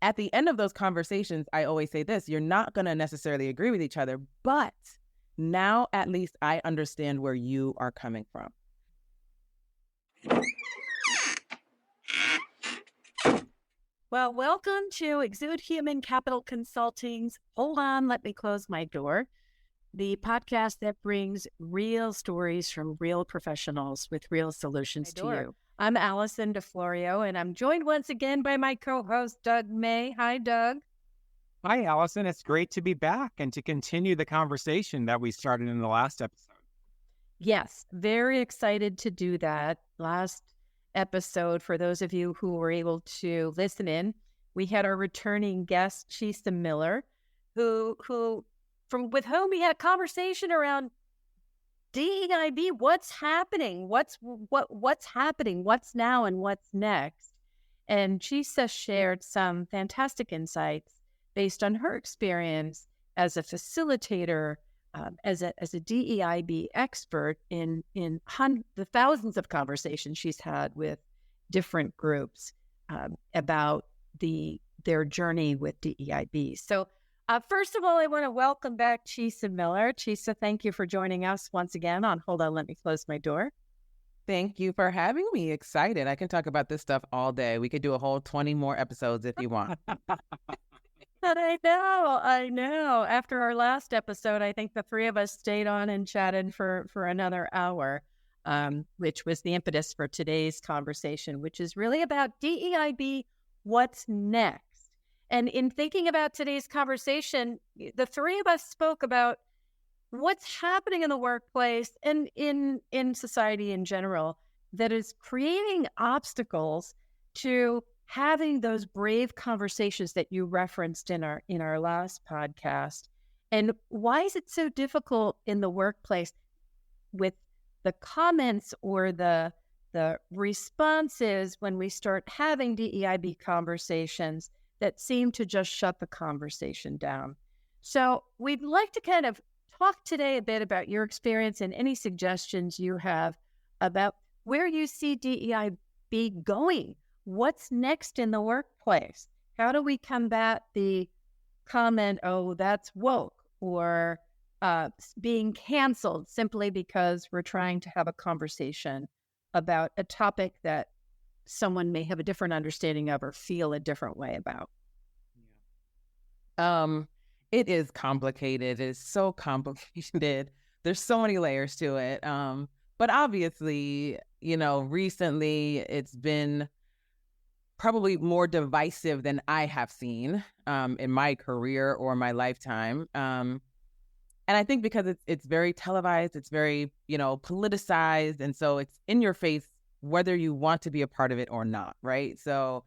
at the end of those conversations, I always say this, you're not going to necessarily agree with each other, but now at least I understand where you are coming from. Well, welcome to Exude Human Capital Consulting's Hold On, Let Me Close My Door, the podcast that brings real stories from real professionals with real solutions to you. I'm Allison DeFlorio, and I'm joined once again by my co-host, Doug May. Hi, Doug. Hi, Allison. It's great to be back and to continue the conversation that we started in the last episode. Yes, very excited to do that. Last episode, for those of you who were able to listen in, we had our returning guest, Chisa Miller, with whom we had a conversation around DEIB. What's happening? What's happening? What's now and what's next? And Chisa shared some fantastic insights based on her experience as a facilitator, as a DEIB expert in the thousands of conversations she's had with different groups about their journey with DEIB. So first of all, I want to welcome back Chisa Miller. Chisa, thank you for joining us once again on Hold On, Let Me Close My Door. Thank you for having me. Excited. I can talk about this stuff all day. We could do a whole 20 more episodes if you want. I know. After our last episode, I think the three of us stayed on and chatted for another hour, which was the impetus for today's conversation, which is really about DEIB, what's next. And in thinking about today's conversation, the three of us spoke about what's happening in the workplace and in society in general that is creating obstacles to having those brave conversations that you referenced in our last podcast. And why is it so difficult in the workplace with the comments or the responses when we start having DEIB conversations that seem to just shut the conversation down? So we'd like to kind of talk today a bit about your experience and any suggestions you have about where you see DEIB going. What's next in the workplace? How do we combat the comment, oh, that's woke, or being canceled simply because we're trying to have a conversation about a topic that someone may have a different understanding of or feel a different way about? It is complicated. It is so complicated. There's so many layers to it. But obviously, recently it's been probably more divisive than I have seen in my career or my lifetime. And I think because it's very televised, it's very, politicized. And so it's in your face, whether you want to be a part of it or not, right? So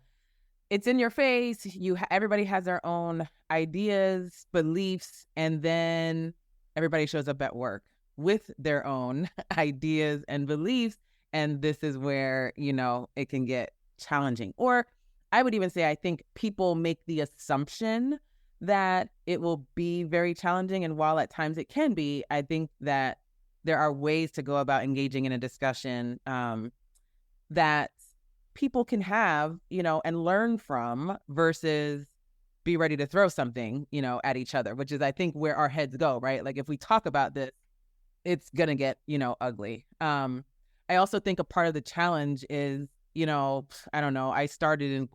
it's in your face. Everybody has their own ideas, beliefs, and then everybody shows up at work with their own ideas and beliefs. And this is where, it can get challenging. Or I would even say, I think people make the assumption that it will be very challenging. And while at times it can be, I think that there are ways to go about engaging in a discussion that people can have, and learn from versus be ready to throw something, at each other, which is, I think, where our heads go, right? Like if we talk about this, it's going to get, ugly. I also think a part of the challenge is, I don't know, I started in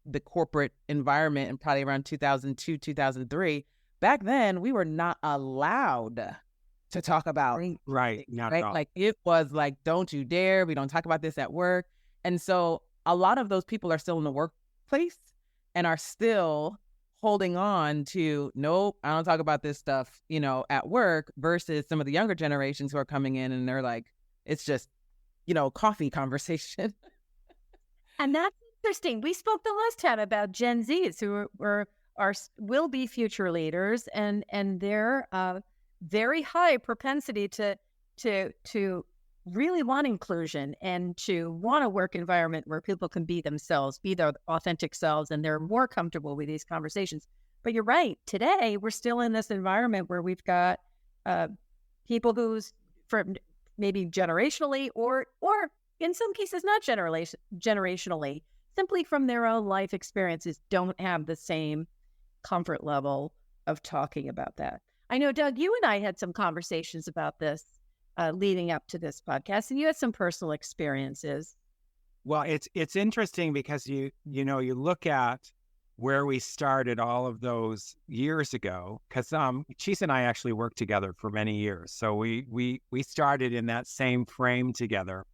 the corporate environment in probably around 2002, 2003. Back then, we were not allowed to talk about right? Not at all. Like it was like, don't you dare, we don't talk about this at work. And so a lot of those people are still in the workplace and are still holding on to, nope, I don't talk about this stuff, at work, versus some of the younger generations who are coming in and they're like, it's just, coffee conversation. And that's interesting. We spoke the last time about Gen Zs who will be future leaders and their very high propensity to really want inclusion and to want a work environment where people can be themselves, be their authentic selves, and they're more comfortable with these conversations. But you're right. Today, we're still in this environment where we've got people who's from maybe generationally or in some cases not generationally, simply from their own life experiences don't have the same comfort level of talking about that. I know, Doug, you and I had some conversations about this leading up to this podcast, and you had some personal experiences. Well, it's interesting because you look at where we started all of those years ago, because Chisa and I actually worked together for many years. So we started in that same frame together,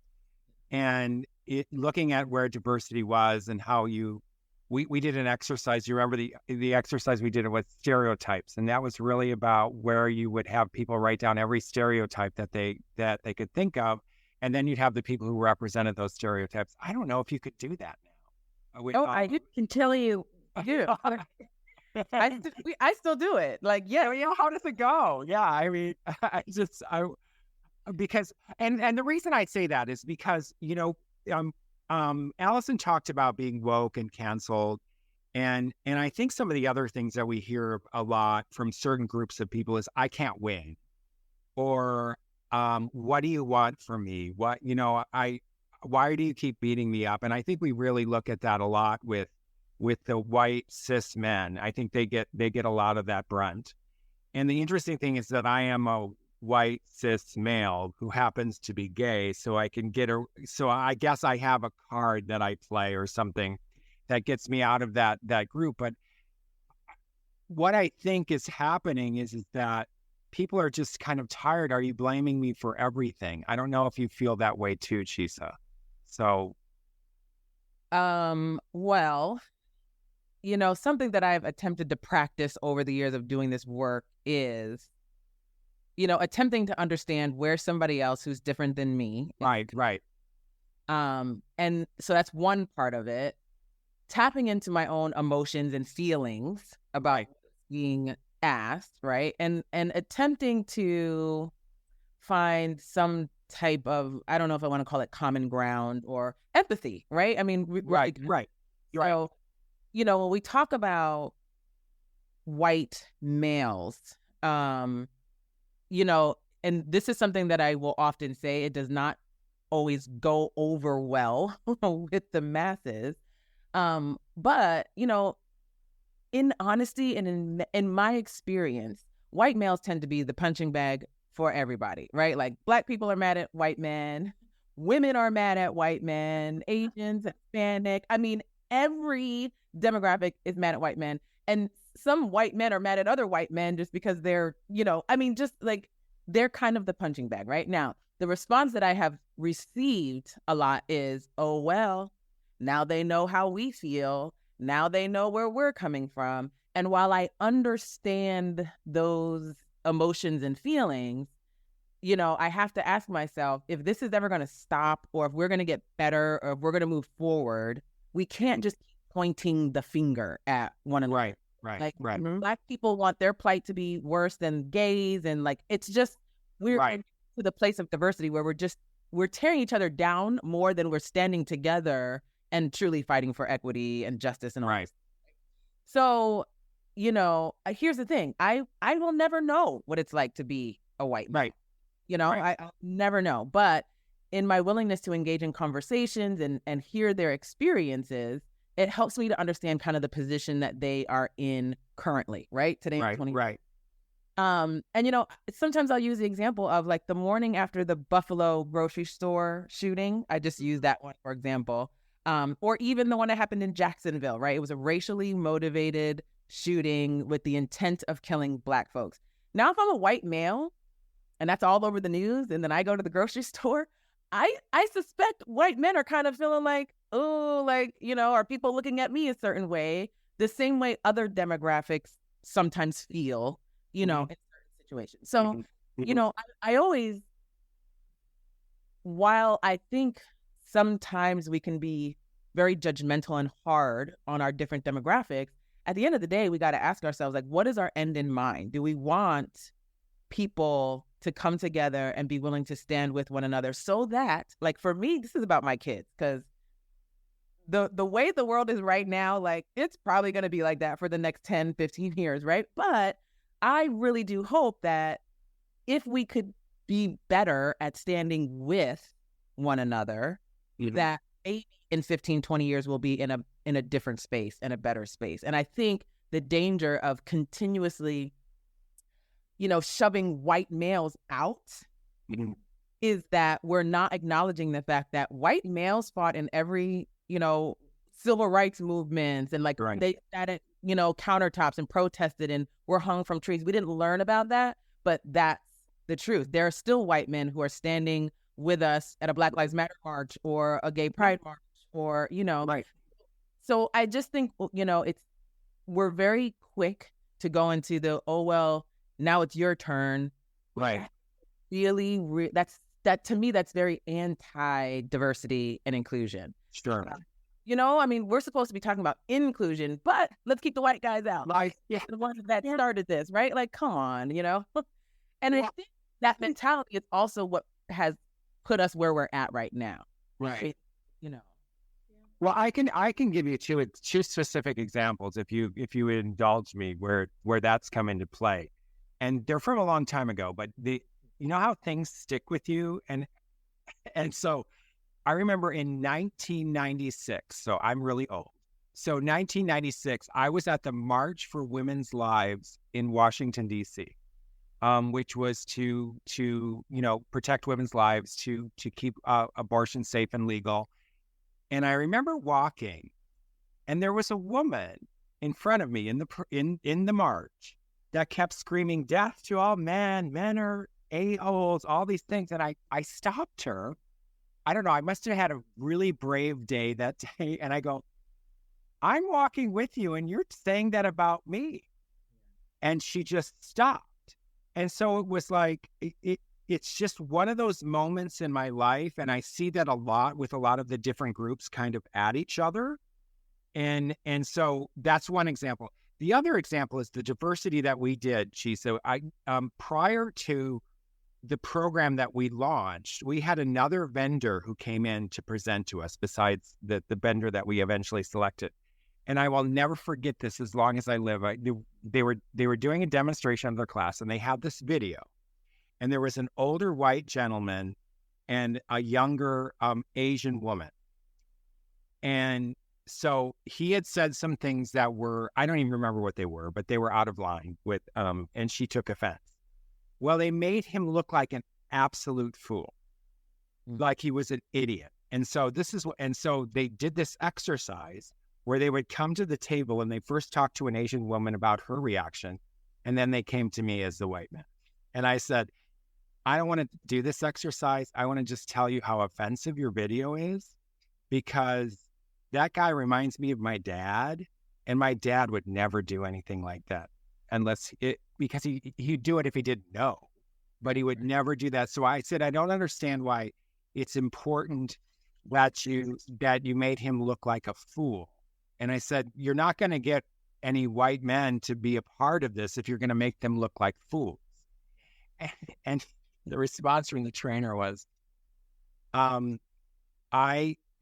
and looking at where diversity was and how we did an exercise. You remember the exercise we did with stereotypes, and that was really about where you would have people write down every stereotype that they could think of, and then you'd have the people who represented those stereotypes. I don't know if you could do that now. I can tell you. Yeah. I still do it. Like, yeah, how does it go? Yeah, I mean, because the reason I say that is because Allison talked about being woke and canceled, and I think some of the other things that we hear a lot from certain groups of people is I can't win, or what do you want from me? Why do you keep beating me up? And I think we really look at that a lot with the white cis men. I think they get a lot of that brunt. And the interesting thing is that I am a white cis male who happens to be gay, so I guess I have a card that I play or something that gets me out of that group. But what I think is happening is that people are just kind of tired. Are you blaming me for everything? I don't know if you feel that way too, Chisa. So well, something that I've attempted to practice over the years of doing this work is, attempting to understand where somebody else who's different than me. Right. And so that's one part of it. Tapping into my own emotions and feelings about being asked, right? And attempting to find some type of, I don't know if I want to call it common ground or empathy, right? I mean, right. So, when we talk about white males, and this is something that I will often say, it does not always go over well with the masses. But, in honesty and in my experience, white males tend to be the punching bag for everybody, right? Like Black people are mad at white men, women are mad at white men, Asians, Hispanic. I mean, every demographic is mad at white men. And some white men are mad at other white men just because they're, just like they're kind of the punching bag right now. The response that I have received a lot is, oh, well, now they know how we feel. Now they know where we're coming from. And while I understand those emotions and feelings, I have to ask myself, if this is ever going to stop, or if we're going to get better, or if we're going to move forward, we can't just keep pointing the finger at one another. Right. Black people want their plight to be worse than gays. And like, it's just, we're to the place of diversity where we're tearing each other down more than we're standing together and truly fighting for equity and justice and all that. So, here's the thing. I will never know what it's like to be a white man. I'll never know. But in my willingness to engage in conversations and hear their experiences, it helps me to understand kind of the position that they are in currently, right? Today, right. And sometimes I'll use the example of like the morning after the Buffalo grocery store shooting. I just use that one, for example. Or even the one that happened in Jacksonville, right? It was a racially motivated shooting with the intent of killing Black folks. Now, if I'm a white male and that's all over the news, and then I go to the grocery store, I suspect white men are kind of feeling like, oh, like, are people looking at me a certain way, the same way other demographics sometimes feel, in certain situations. So, I always, while I think sometimes we can be very judgmental and hard on our different demographics, at the end of the day, we got to ask ourselves, like, what is our end in mind? Do we want people to come together and be willing to stand with one another so that, like, for me, this is about my kids, because the way the world is right now, like, it's probably going to be like that for the next 10, 15 years, right? But I really do hope that if we could be better at standing with one another, that maybe in 15, 20 years we'll be in a different space, in a better space. And I think the danger of continuously, shoving white males out is that we're not acknowledging the fact that white males fought in every, civil rights movements, and like they sat at, countertops and protested and were hung from trees. We didn't learn about that, but that's the truth. There are still white men who are standing with us at a Black Lives Matter march or a gay pride march or, Right. So I just think, we're very quick to go into the, oh, well, now it's your turn. Right. Really, that to me, that's very anti-diversity and inclusion. Sure. We're supposed to be talking about inclusion, but let's keep the white guys out. The ones that started this, right? Like, come on, And I think that mentality is also what has put us where we're at right now. Right. Well, I can give you two specific examples if you would indulge me where that's come into play, and they're from a long time ago. But how things stick with you, and so I remember in 1996. So I'm really old. So 1996, I was at the March for Women's Lives in Washington D.C., which was to protect women's lives, to keep abortion safe and legal. And I remember walking, and there was a woman in front of me in the march that kept screaming, "Death to all men! Men are a-holes!" All these things, and I stopped her. I don't know. I must have had a really brave day that day, and I go, "I'm walking with you, and you're saying that about me," and she just stopped. And so it was like it's just one of those moments in my life, and I see that a lot with a lot of the different groups kind of at each other. And so that's one example. The other example is the diversity that we did, So prior to the program that we launched, we had another vendor who came in to present to us besides the vendor that we eventually selected. And I will never forget this as long as I live. They were doing a demonstration of their class, and they had this video. And there was an older white gentleman and a younger Asian woman. And so he had said some things that were, I don't even remember what they were, but they were out of line with, and she took offense. Well, they made him look like an absolute fool, like he was an idiot. And so they did this exercise where they would come to the table and they first talked to an Asian woman about her reaction. And then they came to me as the white man. And I said, I don't want to do this exercise. I want to just tell you how offensive your video is, because that guy reminds me of my dad, and my dad would never do anything like that because he'd do it if he didn't know, but he would never do that. So I said, I don't understand why it's important that you made him look like a fool. And I said, you're not going to get any white men to be a part of this if you're going to make them look like fools. And the response from the trainer was,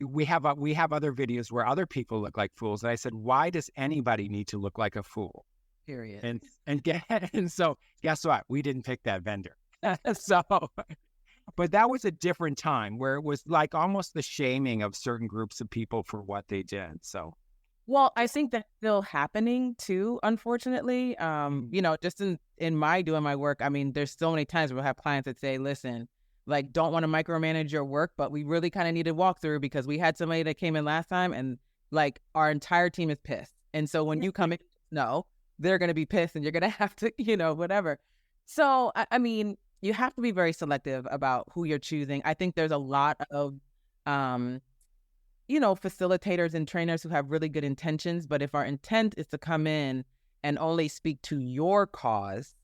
we have other videos where other people look like fools. And I said, why does anybody need to look like a fool? Period. And so guess what? We didn't pick that vendor. But that was a different time where it was like almost the shaming of certain groups of people for what they did. So. Well, I think that's still happening too, unfortunately. Just in my doing my work, there's so many times we'll have clients that say, listen, like, don't want to micromanage your work, but we really kind of need a walkthrough because we had somebody that came in last time and like our entire team is pissed. And so when you come in, no, they're going to be pissed and you're going to have to, whatever. So, you have to be very selective about who you're choosing. I think there's a lot of, facilitators and trainers who have really good intentions, but if our intent is to come in and only speak to your cause,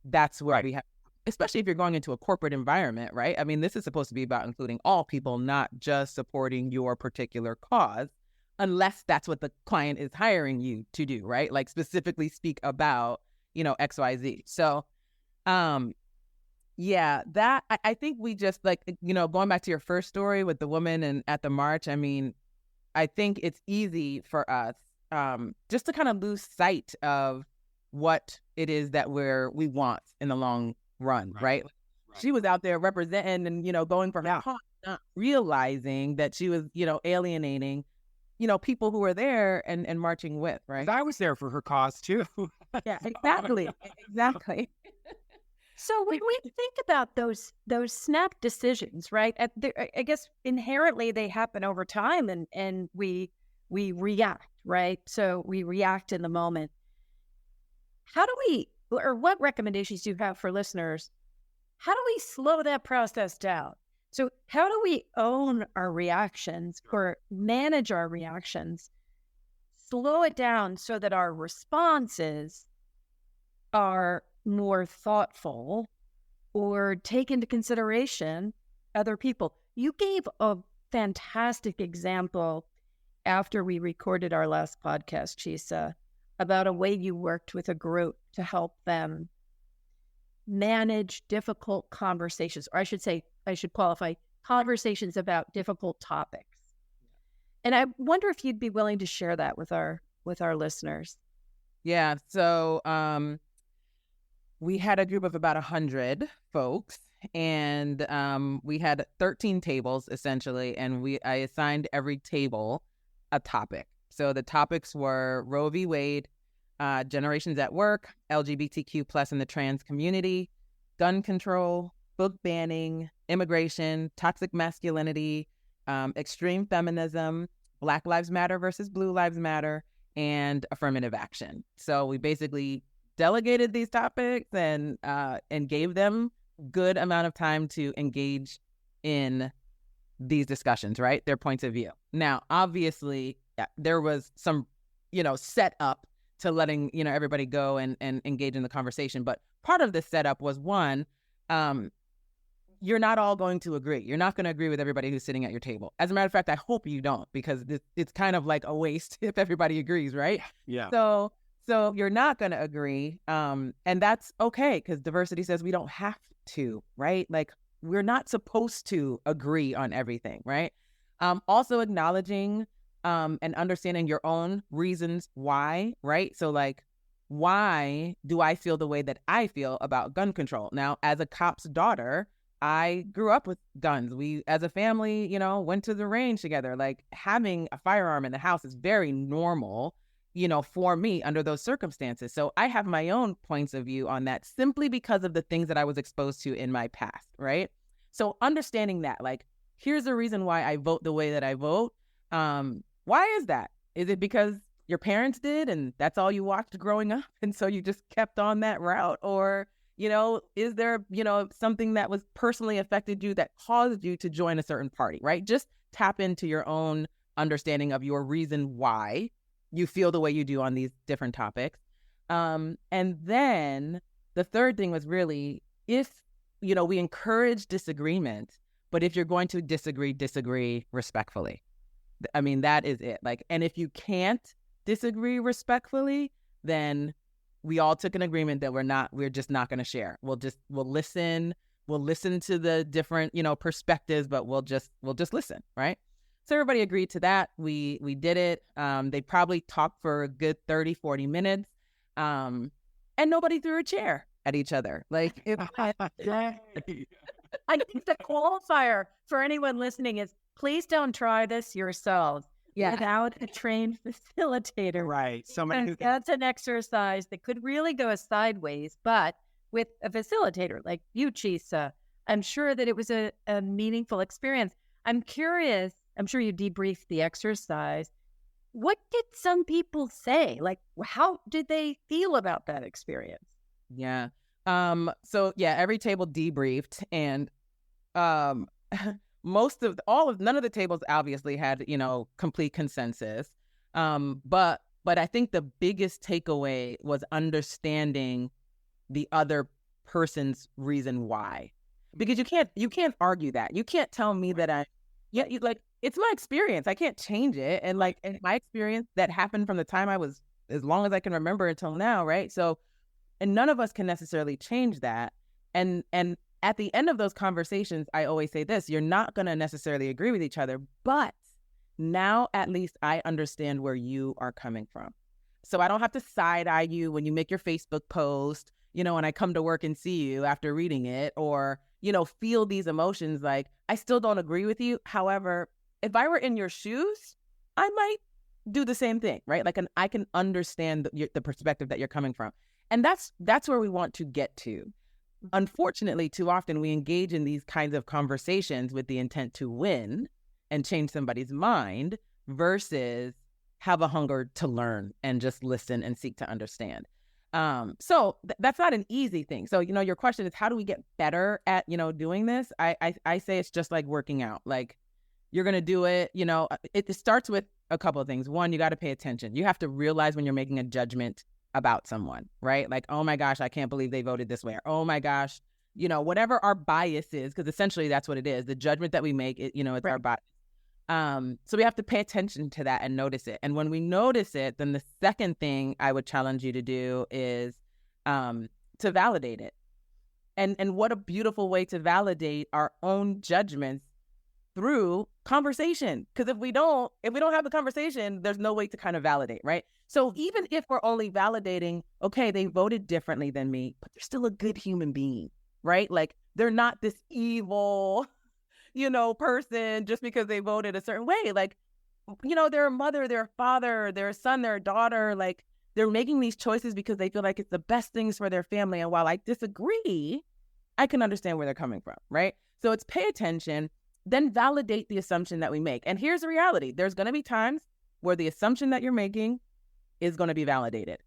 that's where we have, especially if you're going into a corporate environment, right? This is supposed to be about including all people, not just supporting your particular cause, unless that's what the client is hiring you to do, right? Like specifically speak about, XYZ. So, that I think we just going back to your first story with the woman and at the march. I think it's easy for us just to kind of lose sight of what it is that we want in the long run, right? She was out there representing and going for her cause, not realizing that she was, alienating, people who were there and marching with, right? I was there for her cause too. Yeah, exactly. Exactly. So when we think about those snap decisions, right? I guess inherently they happen over time, and we react, right? So we react in the moment. How do we, or what recommendations do you have for listeners? How do we slow that process down? So how do we own our reactions or manage our reactions, slow it down so that our responses are more thoughtful or take into consideration other people? You gave a fantastic example after we recorded our last podcast, Chisa, about a way you worked with a group to help them manage difficult conversations, or I should say, I should qualify, conversations about difficult topics. And I wonder if you'd be willing to share that with our listeners. Yeah. So we had a group of about 100 folks, and we had 13 tables essentially, and I assigned every table a topic. So the topics were Roe v. Wade, generations at work, LGBTQ plus in the trans community, gun control, book banning, immigration, toxic masculinity, extreme feminism, Black Lives Matter versus Blue Lives Matter, and affirmative action. So we basically delegated these topics and gave them good amount of time to engage in these discussions, right? Their points of view. Now, obviously, there was some, set up to letting, everybody go and engage in the conversation. But part of the setup was, one, you're not all going to agree. You're not going to agree with everybody who's sitting at your table. As a matter of fact, I hope you don't, because it's kind of like a waste if everybody agrees, right? Yeah. So you're not going to agree. And that's okay, because diversity says we don't have to, right? Like, we're not supposed to agree on everything, right? Also acknowledging and understanding your own reasons why, right? So like, why do I feel the way that I feel about gun control? Now, as a cop's daughter, I grew up with guns. We, as a family, went to the range together. Like, having a firearm in the house is very normal, for me under those circumstances. So I have my own points of view on that simply because of the things that I was exposed to in my past, right? So understanding that, like, here's the reason why I vote the way that I vote. Why is that? Is it because your parents did and that's all you watched growing up, and so you just kept on that route? Or, is there, something that was personally affected you that caused you to join a certain party, right? Just tap into your own understanding of your reason why you feel the way you do on these different topics. And then the third thing was really, if, we encourage disagreement, but if you're going to disagree respectfully. I mean, that is it. Like, and if you can't disagree respectfully, then we all took an agreement that we're just not going to share. We'll listen to the different, perspectives, but we'll just listen, right? So everybody agreed to that. We did it. They probably talked for a good 30, 40 minutes. And nobody threw a chair at each other. Like, I think the qualifier for anyone listening is, please don't try this yourselves without a trained facilitator. Right. That's an exercise that could really go sideways, but with a facilitator like you, Chisa, I'm sure that it was a meaningful experience. I'm curious, I'm sure you debriefed the exercise. What did some people say? Like, how did they feel about that experience? Yeah. So every table debriefed, and none of the tables obviously had, complete consensus. But I think the biggest takeaway was understanding the other person's reason why, because you can't argue that. You can't tell me that it's my experience. I can't change it. And like, in my experience, that happened from the time I was, as long as I can remember, until now, right? So, and none of us can necessarily change that. And at the end of those conversations, I always say this: you're not going to necessarily agree with each other, but now at least I understand where you are coming from. So I don't have to side eye you when you make your Facebook post, and I come to work and see you after reading it, or, feel these emotions. Like, I still don't agree with you. However, if I were in your shoes, I might do the same thing, right? Like, I can understand the perspective that you're coming from. And that's where we want to get to. Unfortunately, too often we engage in these kinds of conversations with the intent to win and change somebody's mind versus have a hunger to learn and just listen and seek to understand. So that's not an easy thing. So, your question is, how do we get better at, doing this? I say it's just like working out. Like, you're going to do it, it starts with a couple of things. One, you got to pay attention. You have to realize when you're making a judgment about someone, right? Like, oh my gosh, I can't believe they voted this way. Or, oh my gosh, whatever our bias is, because essentially that's what it is. The judgment that we make, it's right. Our bias. So we have to pay attention to that and notice it. And when we notice it, then the second thing I would challenge you to do is to validate it. And what a beautiful way to validate our own judgments through conversation. Because if we don't have the conversation, there's no way to kind of validate, right? So even if we're only validating, okay, they voted differently than me, but they're still a good human being, right? Like, they're not this evil, person just because they voted a certain way. Like, they're a mother, they're a father, they're a son, they're a daughter. Like, they're making these choices because they feel like it's the best things for their family. And while I disagree, I can understand where they're coming from, right? So it's pay attention, then validate the assumption that we make. And here's the reality. There's going to be times where the assumption that you're making is going to be validated.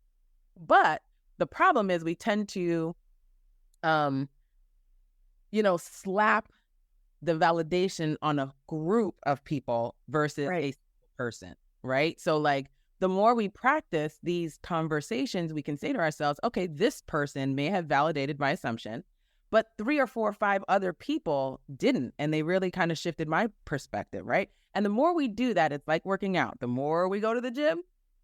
But the problem is we tend to, slap the validation on a group of people versus a person, right? So like, the more we practice these conversations, we can say to ourselves, okay, this person may have validated my assumption, but 3 or 4 or 5 other people didn't. And they really kind of shifted my perspective, right? And the more we do that, it's like working out. The more we go to the gym,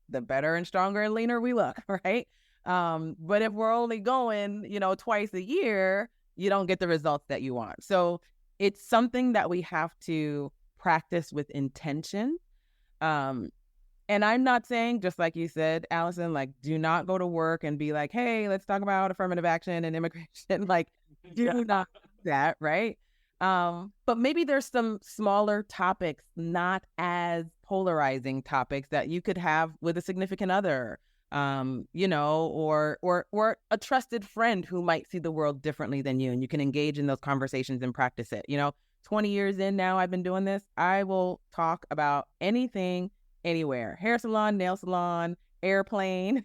the better and stronger and leaner we look, right? But if we're only going, twice a year, you don't get the results that you want. So it's something that we have to practice with intention. And I'm not saying, just like you said, Allison, like, do not go to work and be like, hey, let's talk about affirmative action and immigration. Like, do not do that, right? But maybe there's some smaller topics, not as polarizing topics that you could have with a significant other, or a trusted friend who might see the world differently than you, and you can engage in those conversations and practice it. 20 years in now, I've been doing this. I will talk about anything, anywhere. Hair salon, nail salon, airplane,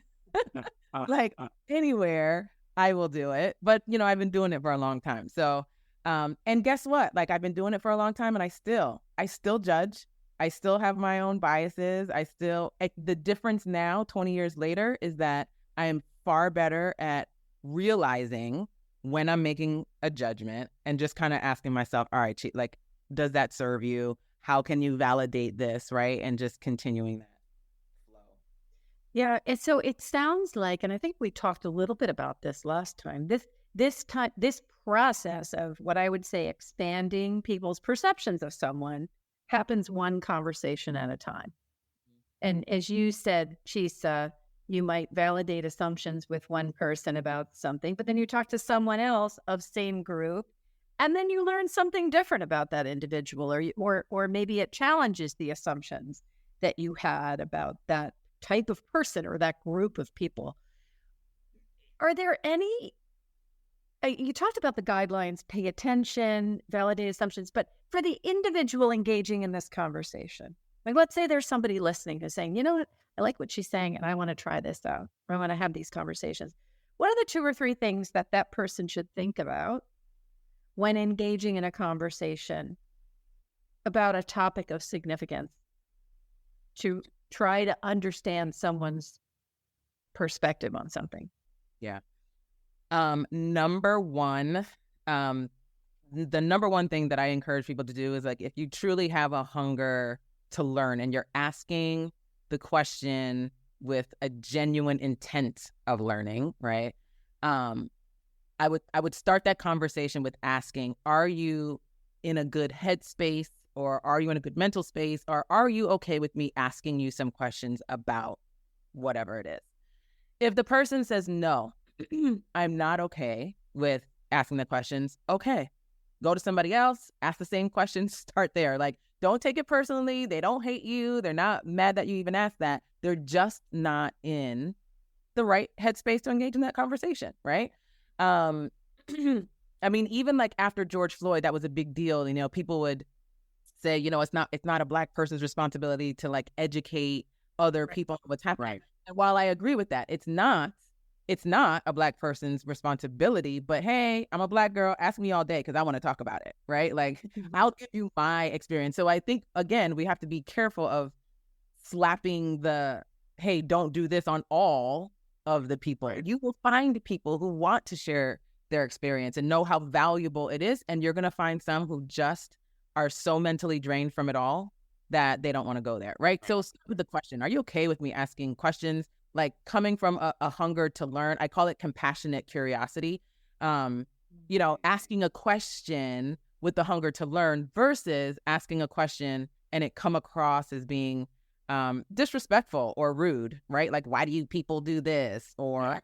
anywhere, I will do it. But, I've been doing it for a long time. So, and guess what? Like, I've been doing it for a long time, and I still judge. I still have my own biases. The difference now, 20 years later, is that I am far better at realizing when I'm making a judgment and just kind of asking myself, all right, like, does that serve you? How can you validate this, right? And just continuing that flow. Yeah, and so it sounds like, and I think we talked a little bit about this last time, this process of what I would say expanding people's perceptions of someone happens one conversation at a time. And as you said, Chisa, you might validate assumptions with one person about something, but then you talk to someone else of same group, and then you learn something different about that individual, or maybe it challenges the assumptions that you had about that type of person or that group of people. Are there any, you talked about the guidelines, pay attention, validate assumptions, but for the individual engaging in this conversation, like, let's say there's somebody listening who's saying, you know what, I like what she's saying and I want to try this out, or I want to have these conversations. What are the 2 or 3 things that person should think about when engaging in a conversation about a topic of significance to try to understand someone's perspective on something? Yeah. Number one, the number one thing that I encourage people to do is, like, if you truly have a hunger to learn and you're asking the question with a genuine intent of learning, right? I would start that conversation with asking, are you in a good headspace, or are you in a good mental space, or are you okay with me asking you some questions about whatever it is? If the person says, no, I'm not okay with asking the questions, okay, go to somebody else, ask the same questions, start there. Like, don't take it personally. They don't hate you. They're not mad that you even asked that. They're just not in the right headspace to engage in that conversation, right? I mean, even like after George Floyd, that was a big deal. You know, people would say, you know, it's not a Black person's responsibility to like educate other people on what's happening. Right. And while I agree with that, it's not a Black person's responsibility. But hey, I'm a Black girl. Ask me all day because I want to talk about it, right? Like, I'll give you my experience. So I think, again, we have to be careful of slapping the, hey, don't do this on all of the people. Right. You will find people who want to share their experience and know how valuable it is. And you're going to find some who just are so mentally drained from it all that they don't want to go there, right? So with the question, are you okay with me asking questions? Like, coming from a hunger to learn, I call it compassionate curiosity. You know, asking a question with the hunger to learn versus asking a question and it come across as being disrespectful or rude, right? Like, why do you people do this? Or,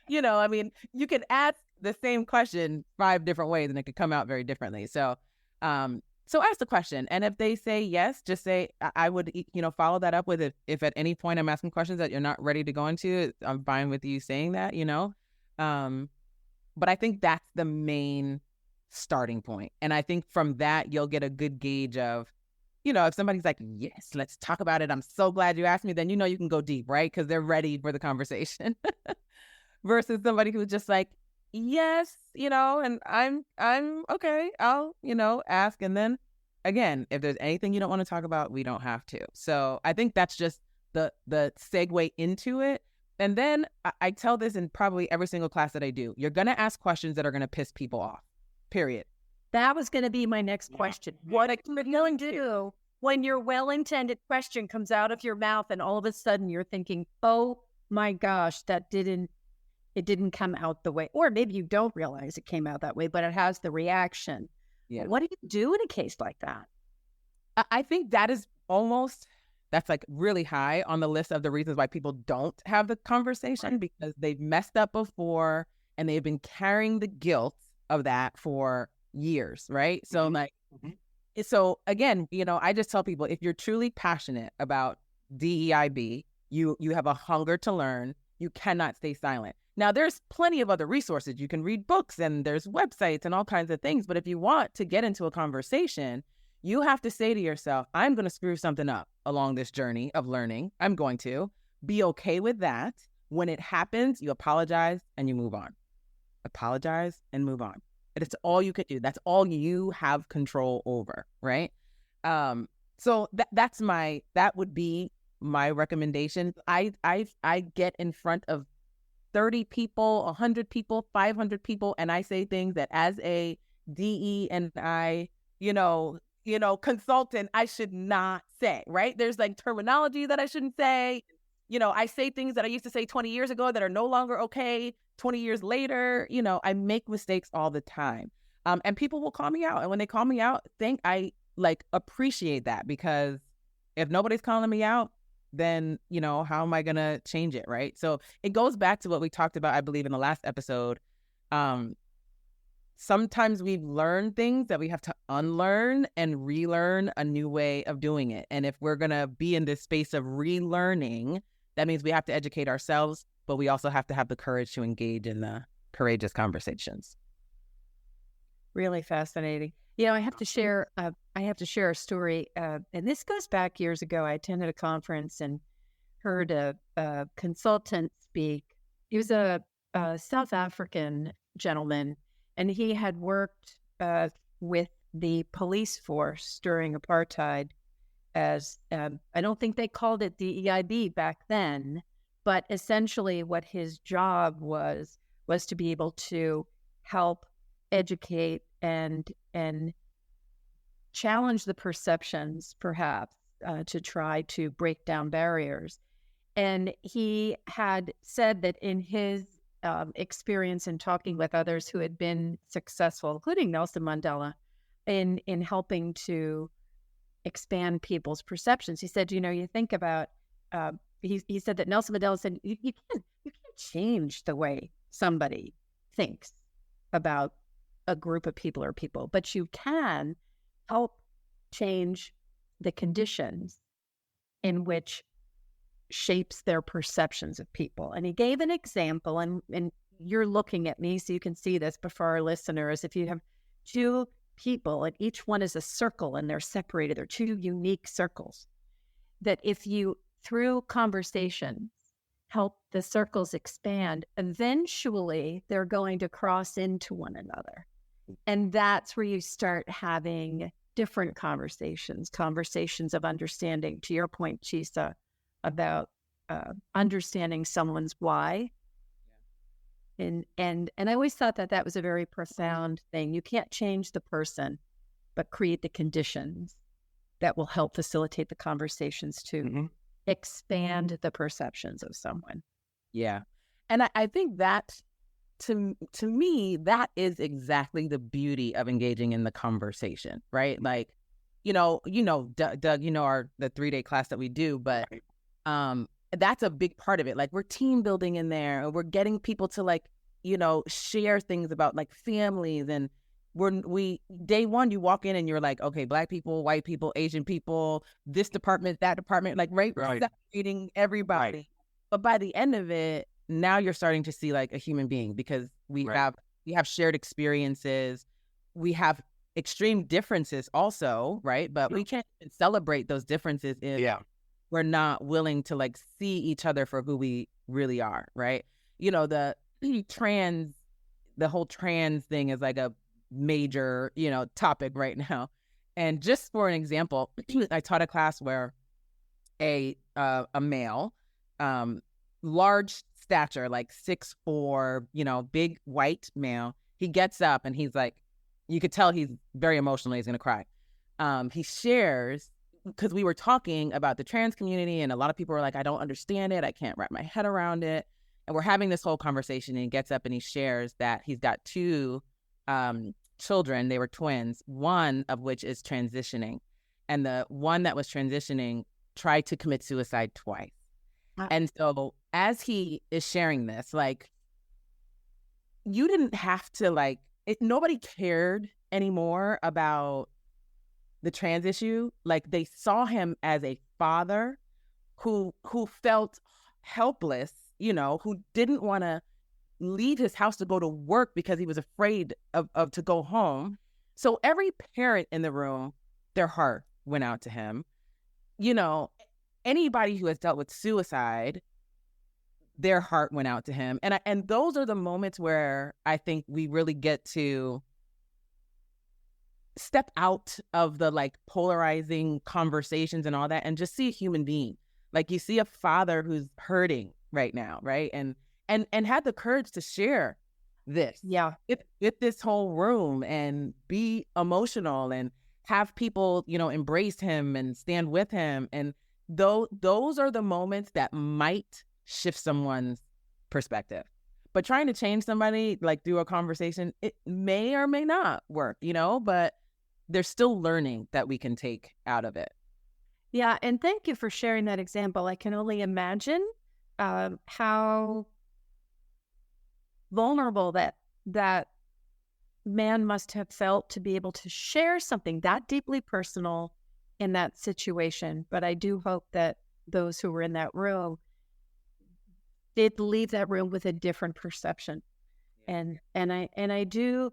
you know, I mean, you can ask the same question 5 different ways and it could come out very differently. So, so ask the question. And if they say yes, just say, I would, you know, follow that up with if at any point I'm asking questions that you're not ready to go into, I'm fine with you saying that, you know. But I think that's the main starting point. And I think from that, you'll get a good gauge of, you know, if somebody's like, yes, let's talk about it. I'm so glad you asked me. Then, you know, you can go deep, right? Because they're ready for the conversation versus somebody who's just like, yes, you know, and I'm okay. I'll, you know, ask. And then again, if there's anything you don't want to talk about, we don't have to. So I think that's just the segue into it. And then I tell this in probably every single class that I do. You're going to ask questions that are going to piss people off, period. That was going to be my next question. What are you going to do when your well-intended question comes out of your mouth and all of a sudden you're thinking, oh my gosh, it didn't come out the way, or maybe you don't realize it came out that way, but it has the reaction. Yeah. What do you do in a case like that? I think that is that's like really high on the list of the reasons why people don't have the conversation, right? Because they've messed up before and they've been carrying the guilt of that for years, right? So like, so again, you know, I just tell people, if you're truly passionate about DEIB, you have a hunger to learn, you cannot stay silent. Now, there's plenty of other resources. You can read books and there's websites and all kinds of things. But if you want to get into a conversation, you have to say to yourself, I'm going to screw something up along this journey of learning. I'm going to be okay with that. When it happens, you apologize and you move on. Apologize and move on. It's all you can do. That's all you have control over, right? So that would be my recommendation. I get in front of 30 people, 100 people, 500 people, and I say things that as a DE&I, you know, consultant, I should not say, right? There's like terminology that I shouldn't say. You know, I say things that I used to say 20 years ago that are no longer okay 20 years later. You know, I make mistakes all the time. And people will call me out. And when they call me out, I like appreciate that, because if nobody's calling me out, then, you know, how am I going to change it, right? So it goes back to what we talked about, I believe, in the last episode. Sometimes we've learned things that we have to unlearn and relearn a new way of doing it. And if we're going to be in this space of relearning, that means we have to educate ourselves, but we also have to have the courage to engage in the courageous conversations. Really fascinating. You know, I have to share a story. And this goes back years ago. I attended a conference and heard a consultant speak. He was a South African gentleman, and he had worked with the police force during apartheid as, I don't think they called it DEIB back then, but essentially what his job was to be able to help educate and challenge the perceptions, perhaps, to try to break down barriers. And he had said that in his experience in talking with others who had been successful, including Nelson Mandela, in helping to expand people's perceptions, he said, you know, you think about, he said that Nelson Mandela said, you can't change the way somebody thinks about a group of people or people, but you can help change the conditions in which shapes their perceptions of people. And he gave an example, and you're looking at me so you can see this, but for our listeners, if you have two people and each one is a circle and they're separated, they're two unique circles, that if you, through conversation, help the circles expand, eventually they're going to cross into one another. And that's where you start having different conversations of understanding, to your point, Chisa, about understanding someone's why. And I always thought that was a very profound thing. You can't change the person, but create the conditions that will help facilitate the conversations to expand the perceptions of someone. Yeah. And I think that, to me, that is exactly the beauty of engaging in the conversation, right? Like, Doug, the 3-day class that we do, but that's a big part of it. Like, we're team building in there, and we're getting people to share things about like families. And we day one, you walk in and you're like, okay, Black people, white people, Asian people, this department, that department, like we're separating everybody. Right. But by the end of it, now you're starting to see like a human being, because we have shared experiences, we have extreme differences also, right? But we can't even celebrate those differences if we're not willing to like see each other for who we really are, right? The whole trans thing is like a major, topic right now. And just for an example, I taught a class where a male, large stature, like 6'4", big white male, he gets up and he's like, you could tell he's very emotional, he's gonna cry. He shares, because we were talking about the trans community, and a lot of people were like, I don't understand it, I can't wrap my head around it. And we're having this whole conversation, and he gets up and he shares that he's got 2 children. They were twins, one of which is transitioning. And the one that was transitioning tried to commit suicide twice. Wow. And so as he is sharing this, like, you didn't have to nobody cared anymore about the trans issue. Like, they saw him as a father who felt helpless, who didn't want to leave his house to go to work because he was afraid of to go home. So every parent in the room, their heart went out to him. Anybody who has dealt with suicide, their heart went out to him. And those are the moments where I think we really get to step out of the like polarizing conversations and all that, and just see a human being. Like, you see a father who's hurting right now, right? And had the courage to share this with this whole room, and be emotional, and have people, embrace him and stand with him. And those are the moments that might shift someone's perspective. But trying to change somebody like through a conversation, it may or may not work, but there's still learning that we can take out of it. Yeah, and thank you for sharing that example. I can only imagine how vulnerable that man must have felt to be able to share something that deeply personal in that situation. But I do hope that those who were in that room did leave that room with a different perception. And I do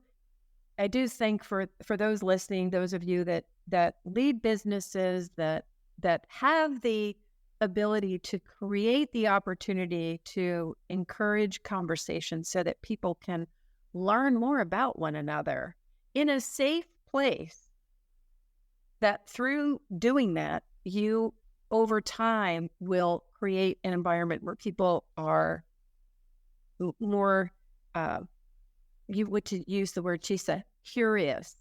think for those listening, those of you that lead businesses that have the ability to create the opportunity to encourage conversation so that people can learn more about one another in a safe place, that through doing that, you over time will create an environment where people are more, you would use the word Chisa, curious.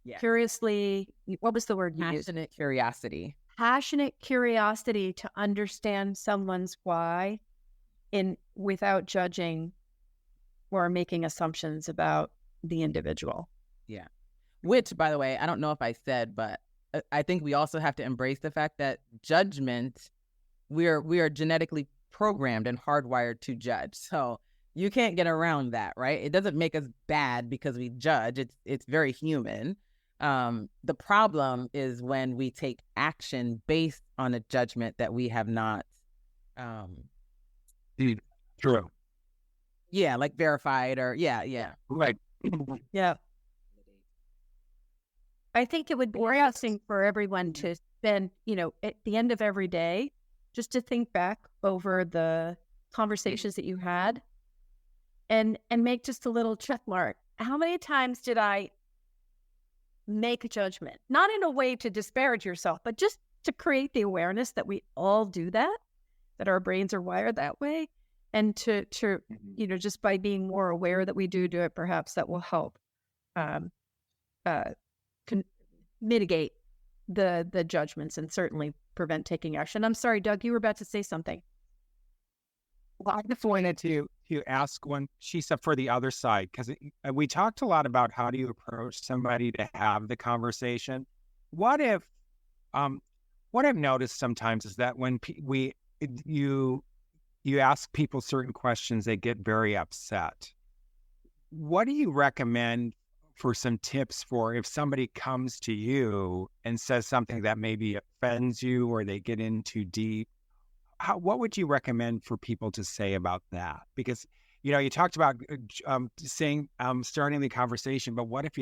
Yeah. Curiously, what was the word you used? Passionate curiosity. Passionate curiosity to understand someone's why, without judging or making assumptions about the individual. Yeah. Which, by the way, I don't know if I said, but I think we also have to embrace the fact that judgment, we are genetically programmed and hardwired to judge. So You can't get around that, right? It doesn't make us bad because we judge. It's very human. The problem is when we take action based on a judgment that we have not True. Yeah, like verified or yeah. Right. Yeah. I think it would be interesting for everyone to spend, at the end of every day, just to think back over the conversations that you had and make just a little check mark. How many times did I make a judgment? Not in a way to disparage yourself, but just to create the awareness that we all do that our brains are wired that way. And to just by being more aware that we do it, perhaps that will help mitigate the judgments and certainly prevent taking action. I'm sorry, Doug, you were about to say something. Well, I just wanted to ask one, Shisa, for the other side, because we talked a lot about how do you approach somebody to have the conversation. What I've noticed sometimes is that when you ask people certain questions, they get very upset. What do you recommend for some tips for if somebody comes to you and says something that maybe offends you or they get in too deep? What would you recommend for people to say about that? Because, you talked about starting the conversation, but what if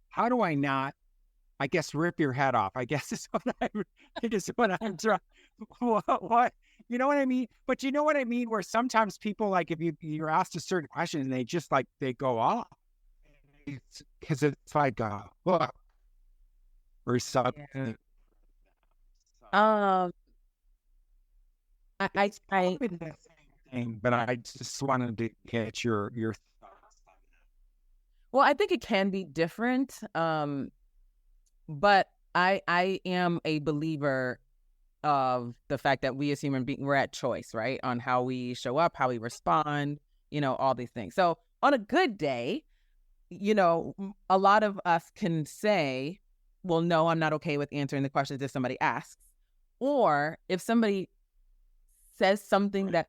how do I not, I guess, rip your head off? I guess is what I'm trying. What? You know what I mean? But you know what I mean? Where sometimes people, like, if you're asked a certain question and they just they go off. Because it's like, or something. Yeah. But I just wanted to get your thoughts on that. Well, I think it can be different, but I am a believer of the fact that we as human beings, we're at choice, right? On how we show up, how we respond, all these things. So on a good day, a lot of us can say, well, no, I'm not okay with answering the questions if somebody asks. Or if somebody says something that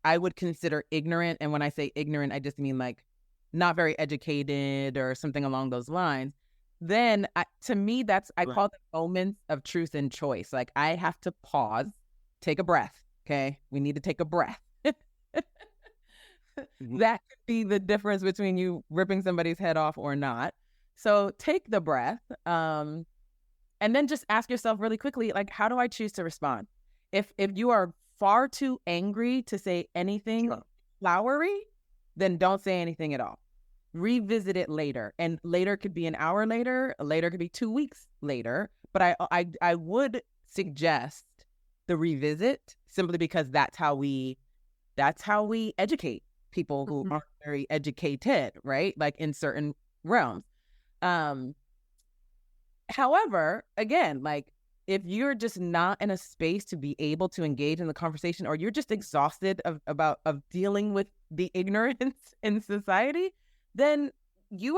I would consider ignorant, and when I say ignorant, I just mean like not very educated or something along those lines, then to me, I call them moments of truth and choice. Like, I have to pause, take a breath. Okay. We need to take a breath. That could be the difference between you ripping somebody's head off or not. So take the breath. And then just ask yourself really quickly, like, how do I choose to respond? If you are far too angry to say anything flowery, then don't say anything at all. Revisit it later, and later could be an hour later could be 2 weeks later, but I would suggest the revisit, simply because that's how we educate people who aren't very educated, right? Like, in certain realms. However, again, like, if you're just not in a space to be able to engage in the conversation, or you're just exhausted of dealing with the ignorance in society, then you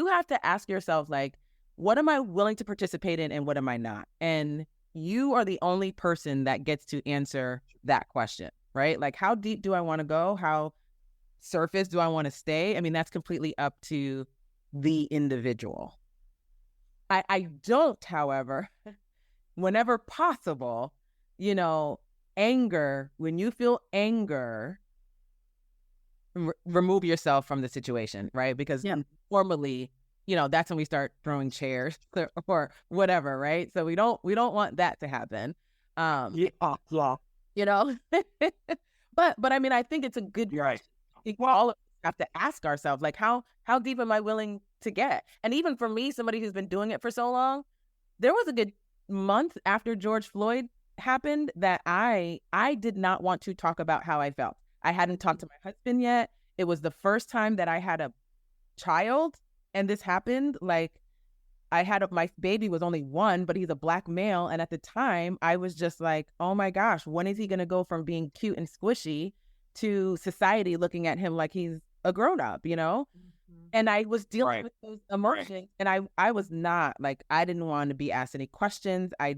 have to ask yourself, like, what am I willing to participate in and what am I not? And you are the only person that gets to answer that question, right? Like, how deep do I want to go? How surface do I want to stay? I mean, that's completely up to the individual. I don't, however, whenever possible, anger, when you feel anger, remove yourself from the situation, right? Because normally, that's when we start throwing chairs or whatever, right? So we don't want that to happen. But I mean, I think it's a good, right. All of us have to ask ourselves, like, how deep am I willing to get? And even for me, somebody who's been doing it for so long, there was a good month after George Floyd happened that I did not want to talk about how I felt. I hadn't talked to my husband yet. It was the first time that I had a child, and this happened. Like, my baby was only 1, but he's a Black male. And at the time, I was just like, oh my gosh, when is he going to go from being cute and squishy to society looking at him like he's a grown up, And I was dealing with those emotions, and I was not, like, I didn't want to be asked any questions. I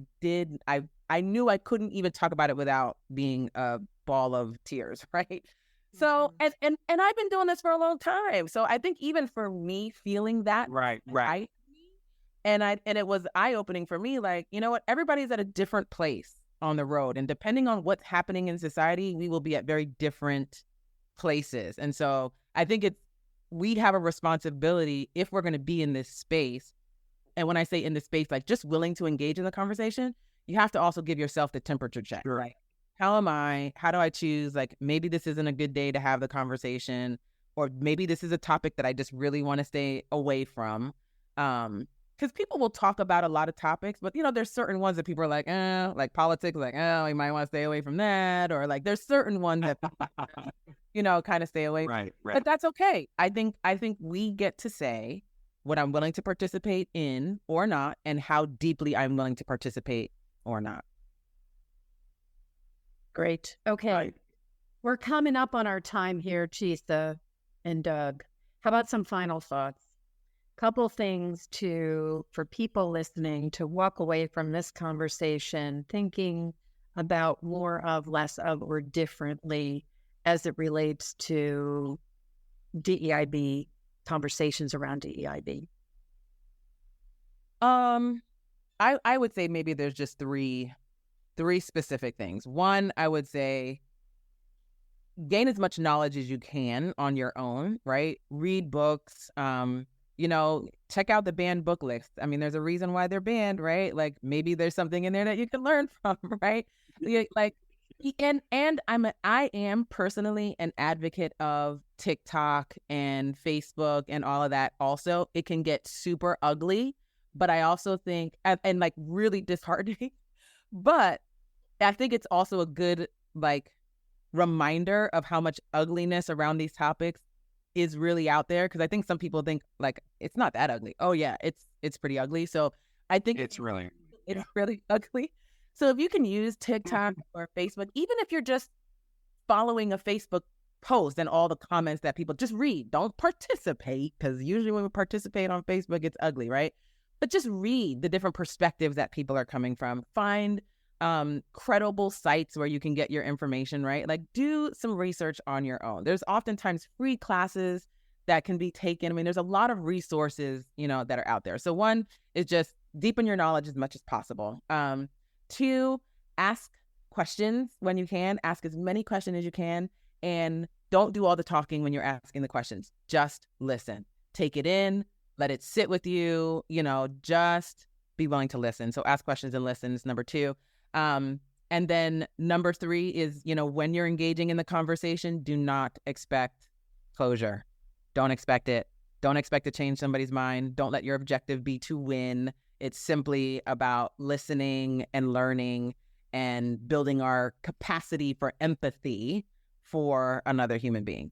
knew I couldn't even talk about it without being a ball of tears, right? So, and I've been doing this for a long time. So I think even for me feeling that, Right. and it was eye-opening for me, like, you know what, everybody's at a different place on the road. And depending on what's happening in society, we will be at very different places. And so I think we have a responsibility if we're going to be in this space. And when I say in this space, like just willing to engage in the conversation, you have to also give yourself the temperature check. Sure. Right? How am I? How do I choose? Like, maybe this isn't a good day to have the conversation, or maybe this is a topic that I just really want to stay away from. Because people will talk about a lot of topics, but, you know, there's certain ones that people are like politics, like, oh, you might want to stay away from that. Or like, there's certain ones that, you know, kind of stay away. Right. But that's okay. I think we get to say what I'm willing to participate in or not, and how deeply I'm willing to participate or not. Great. Okay. Right. We're coming up on our time here, Chisa and Doug. How about some final thoughts? Couple things for people listening to walk away from this conversation thinking about more of, less of, or differently as it relates to DEIB, conversations around DEIB. I would say maybe there's just three specific things. One, I would say gain as much knowledge as you can on your own, right? Read books, you know, check out the banned book list. I mean, there's a reason why they're banned, right? Like maybe there's something in there that you can learn from, right? Like, and I am personally an advocate of TikTok and Facebook and all of that. Also, it can get super ugly, but I also think, and like really disheartening, but I think it's also a good like reminder of how much ugliness around these topics is really out there. Because I think some people think like it's not that ugly. Oh yeah, it's pretty ugly. So I think it's really ugly. So if you can use TikTok or Facebook, even if you're just following a Facebook post and all the comments that people just read, don't participate, because usually when we participate on Facebook, it's ugly, right? But just read the different perspectives that people are coming from. Find credible sites where you can get your information, right? Like do some research on your own. There's oftentimes free classes that can be taken. I mean, there's a lot of resources, you know, that are out there. So one is just deepen your knowledge as much as possible. Two, ask questions when you can. Ask as many questions as you can, and don't do all the talking when you're asking the questions. Just listen. Take it in. Let it sit with you. You know, just be willing to listen. So ask questions and listen is number two. And then number three is, you know, when you're engaging in the conversation, do not expect closure. Don't expect it. Don't expect to change somebody's mind. Don't let your objective be to win. It's simply about listening and learning and building our capacity for empathy for another human being.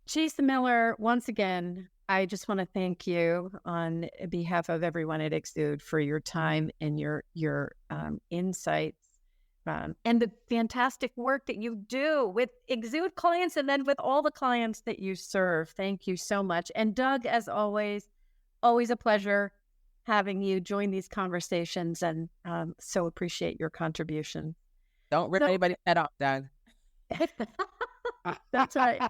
Chisa Miller, once again, I just want to thank you on behalf of everyone at Exude for your time and your insights and the fantastic work that you do with Exude clients and then with all the clients that you serve. Thank you so much. And Doug, as always a pleasure having you join these conversations, and so appreciate your contribution. Don't rip anybody's head off, Doug. That's right.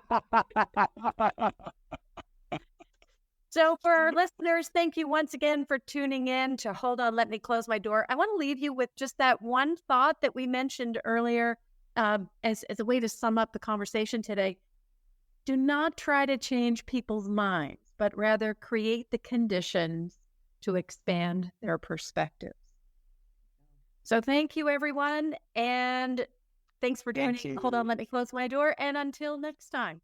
So for our listeners, thank you once again for tuning in to Hold On, Let Me Close My Door. I want to leave you with just that one thought that we mentioned earlier as a way to sum up the conversation today. Do not try to change people's minds, but rather create the conditions to expand their perspectives. So thank you, everyone. And thanks for joining. Hold On, Let Me Close My Door. And until next time.